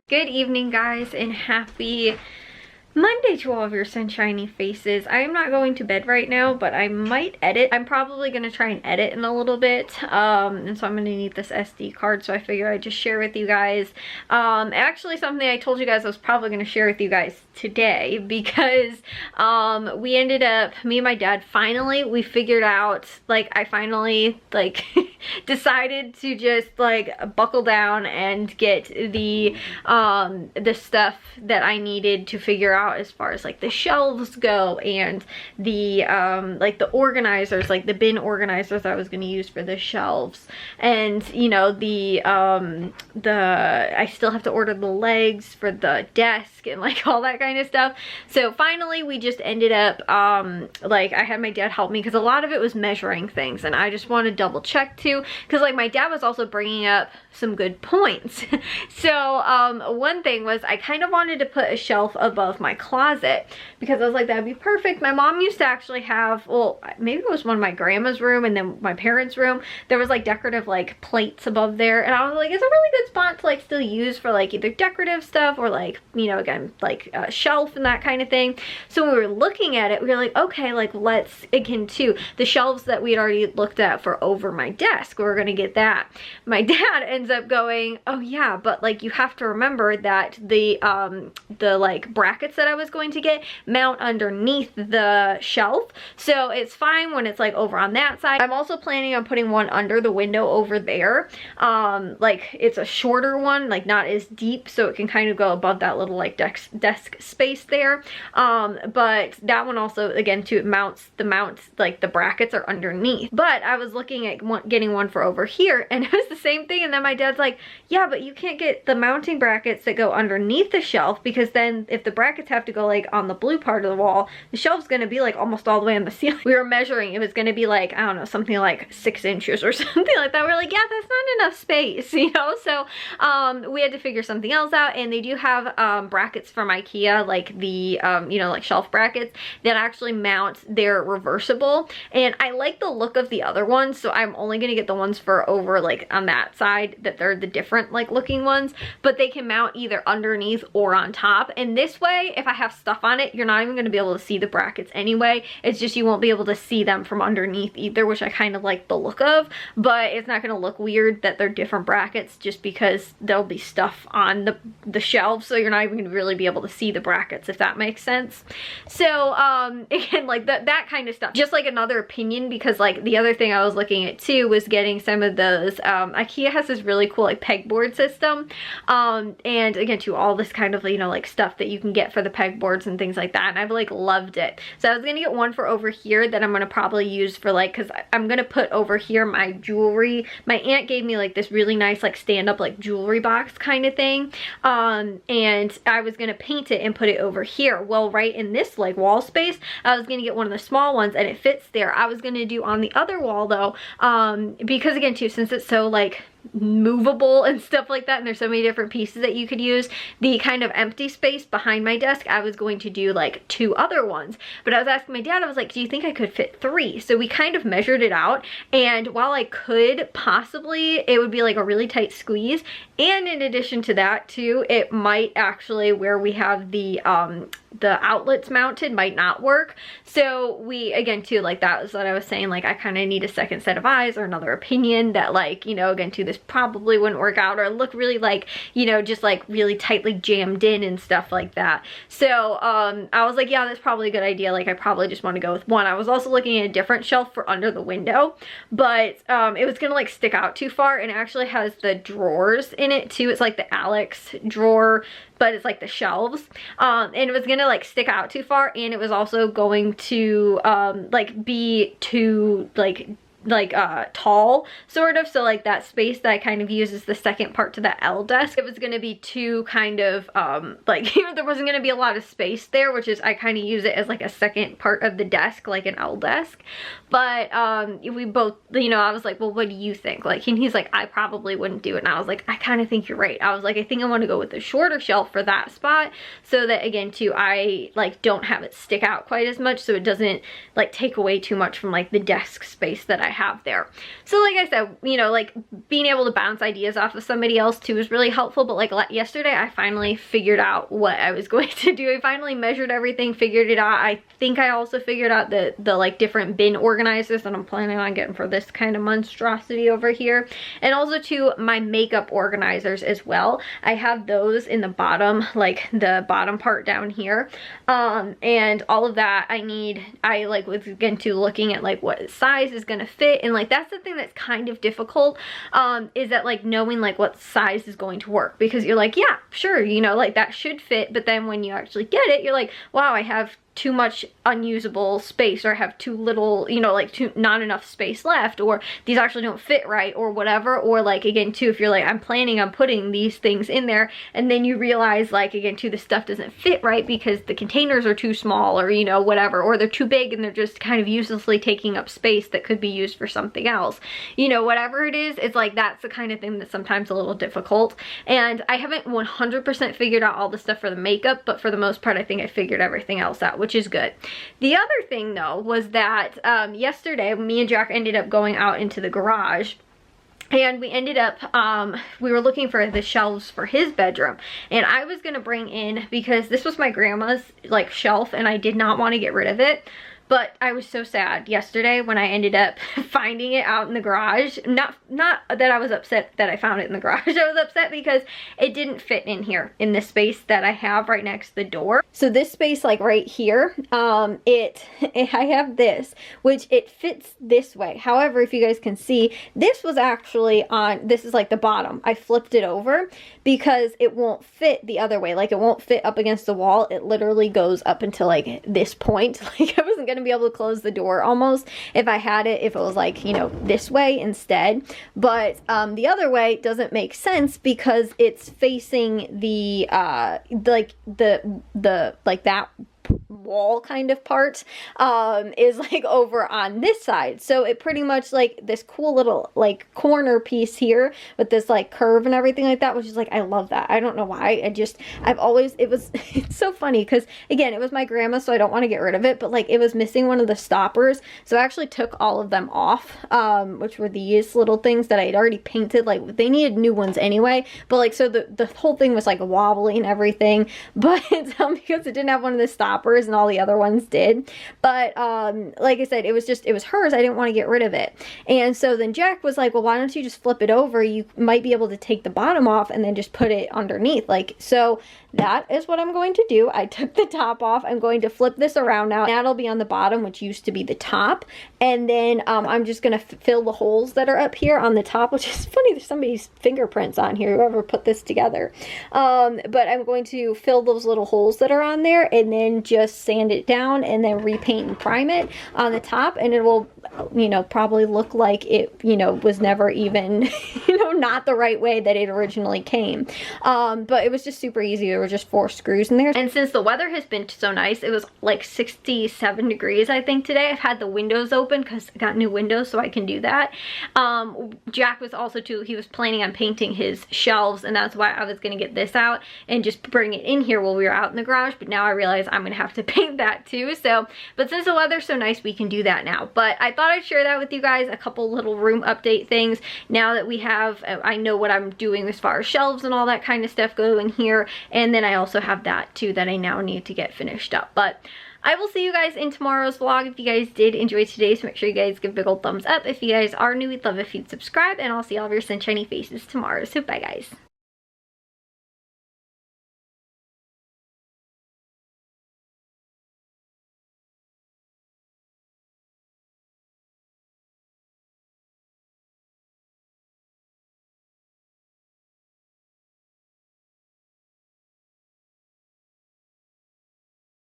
Good evening, guys, and happy Monday to all of your sunshiny faces. I am not going to bed right now, but I might edit. I'm probably going to try and edit in a little bit, and so I'm going to need this SD card, so I figure I'd just share with you guys. Actually, something I told you guys I was probably going to share with you guys today, because we ended up, me and my dad, we figured out, like, I finally, like, decided to just, like, buckle down and get the stuff that I needed to figure out as far as like the shelves go, and the like the organizers, like the bin organizers I was going to use for the shelves, and you know, the I still have to order the legs for the desk and like all that kind of stuff. So finally we just ended up like, I had my dad help me because a lot of it was measuring things, and I just want to double check too, because like my dad was also bringing up some good points. So one thing was, I kind of wanted to put a shelf above my closet, because I was like, that'd be perfect. My mom used to actually have, well, maybe it was one of my grandma's room and then my parents' room, there was like decorative like plates above there, and I was like, it's a really good spot to like still use for like either decorative stuff or like, you know, again, like a shelf and that kind of thing. So when we were looking at it, we were like, okay, like let's, again too, the shelves that we had already looked at for over my desk, we were gonna get that. My dad ends up going, oh yeah, but like you have to remember that the like brackets that I was going to get mount underneath the shelf, so it's fine when it's like over on that side. I'm also planning on putting one under the window over there, like it's a shorter one, like not as deep, so it can kind of go above that little like desk space there, but that one also, again too, it mounts, like the brackets are underneath. But I was looking at getting one for over here, and it was the same thing, and then my dad's like, yeah, but you can't get the mounting brackets that go underneath the shelf, because then if the brackets have to go like on the blue part of the wall, the shelf's gonna be like almost all the way on the ceiling. We were measuring, it was gonna be like, I don't know, something like 6 inches or something like that. We're like, yeah, that's not enough space, you know? So we had to figure something else out, and they do have brackets from IKEA, like the you know, like shelf brackets that actually mount. They're reversible, and I like the look of the other ones, so I'm only gonna get the ones for over like on that side, that they're the different like looking ones, but they can mount either underneath or on top. And this way, if I have stuff on it, you're not even going to be able to see the brackets anyway. It's just you won't be able to see them from underneath either, which I kind of like the look of, but it's not going to look weird that they're different brackets, just because there'll be stuff on the shelves, so you're not even going to really be able to see the brackets, if that makes sense. So again, like that kind of stuff, just like another opinion, because like the other thing I was looking at too was getting some of those IKEA has this really cool like pegboard system, and again too, all this kind of, you know, like stuff that you can get for the pegboards and things like that, and I've like loved it. So I was gonna get one for over here that I'm gonna probably use for like, because I'm gonna put over here my jewelry. My aunt gave me like this really nice like stand-up like jewelry box kind of thing, and I was gonna paint it and put it over here. Well, right in this like wall space, I was gonna get one of the small ones, and it fits there. I was gonna do on the other wall though, because again too, since it's so like movable and stuff like that, and there's so many different pieces that you could use, the kind of empty space behind my desk, I was going to do like 2 other ones. But I was asking my dad, I was like, do you think I could fit 3? So we kind of measured it out, and while I could possibly, it would be like a really tight squeeze, and in addition to that too, it might actually, where we have the outlets mounted, might not work. So we, again too, like that was what I was saying, like I kind of need a second set of eyes or another opinion that, like, you know, again too, this probably wouldn't work out, or look really like, you know, just like really tightly jammed in and stuff like that. So I was like, yeah, that's probably a good idea. Like I probably just want to go with one. I was also looking at a different shelf for under the window, but it was gonna like stick out too far, and it actually has the drawers in it too. It's like the Alex drawer, but it's like the shelves, and it was gonna like stick out too far, and it was also going to like be too tall, sort of. So like that space that I kind of use as the second part to that L desk, it was going to be too kind of like, you know, there wasn't going to be a lot of space there, which is, I kind of use it as like a second part of the desk, like an L desk. But we both, you know, I was like, well, what do you think? Like, and he's like, I probably wouldn't do it. And I was like, I kind of think you're right. I was like, I think I want to go with the shorter shelf for that spot, so that again too, I like don't have it stick out quite as much, so it doesn't like take away too much from like the desk space that I have there. So like I said, you know, like being able to bounce ideas off of somebody else too is really helpful. But like yesterday, I finally figured out what I was going to do. I finally measured everything, figured it out. I think I also figured out the like different bin organizers that I'm planning on getting for this kind of monstrosity over here. And also too, my makeup organizers as well. I have those in the bottom, like the bottom part down here. And all of that I like was again to looking at like what size is gonna fit, and like that's the thing that's kind of difficult, is that like knowing like what size is going to work, because you're like, yeah, sure, you know, like that should fit, but then when you actually get it, you're like, wow, I have too much unusable space, or I have too little, you know, like not enough space left, or these actually don't fit right, or whatever. Or like again too, if you're like, I'm planning on putting these things in there, and then you realize like again too, the stuff doesn't fit right because the containers are too small, or you know, whatever, or they're too big and they're just kind of uselessly taking up space that could be used for something else, you know, whatever it is. It's like that's the kind of thing that's sometimes a little difficult. And I haven't 100% figured out all the stuff for the makeup, but for the most part I think I figured everything else out, which is good. The other thing though was that yesterday me and Jack ended up going out into the garage, and we ended up, we were looking for the shelves for his bedroom, and I was gonna bring in, because this was my grandma's like shelf and I did not want to get rid of it. But I was so sad yesterday when I ended up finding it out in the garage. Not that I was upset that I found it in the garage. I was upset because it didn't fit in here in the space that I have right next to the door. So this space like right here, I have this, which it fits this way. However, if you guys can see, this was actually on, this is like the bottom. I flipped it over because it won't fit the other way. Like it won't fit up against the wall. It literally goes up until like this point. Like I wasn't gonna be able to close the door almost if I had it, if it was like, you know, this way instead. But the other way doesn't make sense because it's facing the like that wall kind of part is like over on this side. So it pretty much like this cool little like corner piece here with this like curve and everything like that, which is like, I love that. I don't know why. I've always, it's so funny because again, it was my grandma, so I don't want to get rid of it, but like it was missing one of the stoppers. So I actually took all of them off, which were these little things that I had already painted. Like they needed new ones anyway, but like, so the whole thing was like wobbly and everything, but because it didn't have one of the stoppers and all the other ones did. But like I said, it was hers. I didn't want to get rid of it. And so then Jack was like, well, why don't you just flip it over? You might be able to take the bottom off and then just put it underneath. Like, so that is what I'm going to do. I took the top off. I'm going to flip this around now. That'll be on the bottom, which used to be the top. And then I'm just going to fill the holes that are up here on the top, which is funny. There's somebody's fingerprints on here, whoever put this together. But I'm going to fill those little holes that are on there and then just sand it down and then repaint and prime it on the top. And it will, you know, probably look like it, you know, was never even, you know, not the right way that it originally came. But it was just super easy. There were just 4 screws in there. And since the weather has been so nice, it was like 67 degrees, I think, today. I've had the windows open because I got new windows, so I can do that. Jack was also too, he was planning on painting his shelves, and that's why I was going to get this out and just bring it in here while we were out in the garage. But now I realize I'm going to have to paint that too. So, but since the weather's so nice, we can do that now. But I thought I'd share that with you guys, a couple little room update things. Now that we have, I know what I'm doing as far as shelves and all that kind of stuff going here. And then I also have that too that I now need to get finished up. But I will see you guys in tomorrow's vlog. If you guys did enjoy today's, make sure you guys give a big old thumbs up. If you guys are new, we'd love if you'd subscribe, and I'll see all of your sunshiny faces tomorrow. So bye guys.